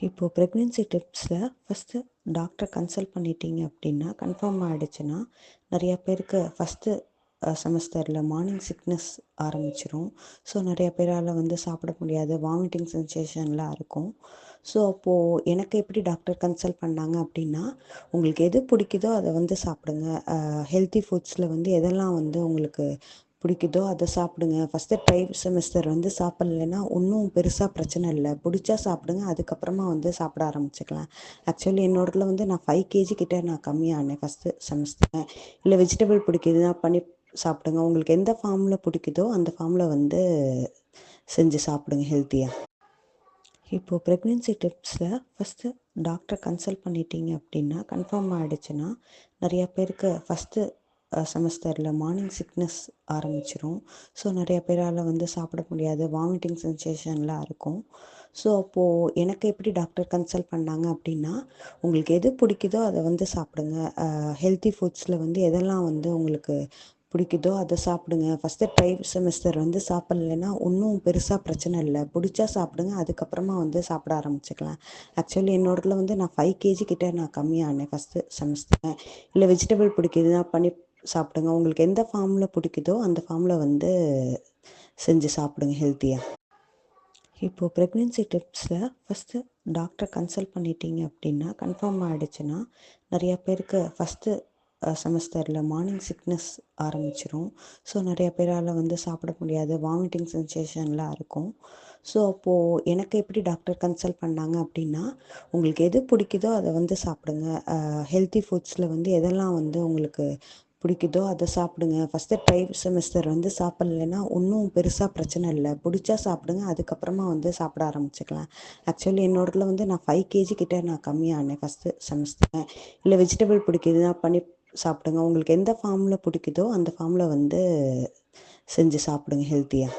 இப்போது pregnancy டிப்ஸில் first டாக்டரை consult பண்ணிட்டீங்க அப்படின்னா கன்ஃபார்ம் ஆகிடுச்சுன்னா நிறையா பேருக்கு ஃபஸ்ட்டு செமஸ்டரில் மார்னிங் சிக்னஸ் ஆரம்பிச்சிரும். ஸோ நிறையா பேரால் சாப்பிட முடியாது, வாமிட்டிங் சென்சேஷன்லாம் இருக்கும். ஸோ அப்போது எனக்கு எப்படி டாக்டர் கன்சல்ட் பண்ணாங்க அப்படின்னா, உங்களுக்கு எது பிடிக்குதோ அதை சாப்பிடுங்க. ஹெல்த்தி ஃபுட்ஸில் எதெல்லாம் உங்களுக்கு பிடிக்குதோ அதை சாப்பிடுங்க. ஃபஸ்ட்டு செமஸ்டர் சாப்பிட்லன்னா ஒன்றும் பெருசாக பிரச்சனை இல்லை, பிடிச்சா சாப்பிடுங்க, அதுக்கப்புறமா சாப்பிட ஆரம்பிச்சுக்கலாம். ஆக்சுவலி என்னோடதில் நான் 5 கேஜி கிட்ட நான் கம்மியானேன் ஃபஸ்ட்டு செமஸ்டர். இல்லை வெஜிடபிள் பிடிக்குதுன்னா பண்ணி சாப்பிடுங்க, உங்களுக்கு எந்த ஃபார்மில் பிடிக்குதோ அந்த ஃபார்மில் செஞ்சு சாப்பிடுங்க ஹெல்த்தியாக. இப்போது ப்ரெக்னென்சி டிப்ஸில் ஃபஸ்ட்டு டாக்டரை கன்சல்ட் பண்ணிட்டீங்க அப்படின்னா கன்ஃபார்ம் ஆகிடுச்சுன்னா நிறையா பேருக்கு ஃபஸ்ட்டு செமஸ்டரில் மார்னிங் சிக்னஸ் ஆரம்பிச்சிரும். ஸோ நிறையா பேரால் சாப்பிட முடியாது, வாமிட்டிங் சென்சேஷன்லாம் இருக்கும். ஸோ அப்போது எனக்கு எப்படி டாக்டர் கன்சல்ட் பண்ணாங்க அப்படின்னா, உங்களுக்கு எது பிடிக்குதோ அதை சாப்பிடுங்க. ஹெல்த்தி ஃபுட்ஸில் எதெல்லாம் உங்களுக்கு பிடிக்குதோ அதை சாப்பிடுங்க. ஃபஸ்ட்டு செமஸ்டர் சாப்பிட்லன்னா ஒன்றும் பெருசாக பிரச்சனை இல்லை, பிடிச்சா சாப்பிடுங்க, அதுக்கப்புறமா சாப்பிட ஆரம்பிச்சுக்கலாம். ஆக்சுவலி என்னோடதில் நான் 5 கேஜி கிட்ட நான் கம்மியானேன் ஃபஸ்ட்டு செமஸ்டர். இல்லை வெஜிடபிள் பிடிக்குதுன்னா பண்ணி சாப்பிடுங்க, உங்களுக்கு எந்த ஃபார்மில் பிடிக்குதோ அந்த ஃபார்மில் செஞ்சு சாப்பிடுங்க ஹெல்த்தியாக. இப்போது ப்ரெக்னென்சி டிப்ஸில் ஃபஸ்ட்டு டாக்டரை கன்சல்ட் பண்ணிட்டீங்க அப்படின்னா கன்ஃபார்ம் ஆகிடுச்சுன்னா நிறையா பேருக்கு ஃபஸ்ட்டு செமஸ்டரில் மார்னிங் சிக்னஸ் ஆரம்பிச்சிரும். ஸோ நிறையா பேரால் சாப்பிட முடியாது, வாமிட்டிங் சென்சேஷன்லாம் இருக்கும். ஸோ அப்போது எனக்கு எப்படி டாக்டர் கன்சல்ட் பண்ணாங்க அப்படின்னா, உங்களுக்கு எது பிடிக்குதோ அதை சாப்பிடுங்க. ஹெல்த்தி ஃபுட்ஸில் எதெல்லாம் உங்களுக்கு பிடிக்குதோ அதை சாப்பிடுங்க. ஃபஸ்ட்டு செமஸ்டர் சாப்பிட்லன்னா ஒன்றும் பெருசாக பிரச்சனை இல்லை, பிடிச்சா சாப்பிடுங்க, அதுக்கப்புறமா சாப்பிட ஆரம்பிச்சுக்கலாம். ஆக்சுவலி என்னோடதில் நான் 5 கேஜி கிட்ட நான் கம்மியானேன் ஃபஸ்ட்டு செமஸ்டர். இல்லை வெஜிடபிள் பிடிக்குதுன்னா பண்ணி சாப்பிடுங்க, உங்களுக்கு எந்த ஃபார்மில் பிடிக்குதோ அந்த ஃபார்மில் செஞ்சு சாப்பிடுங்க ஹெல்த்தியாக.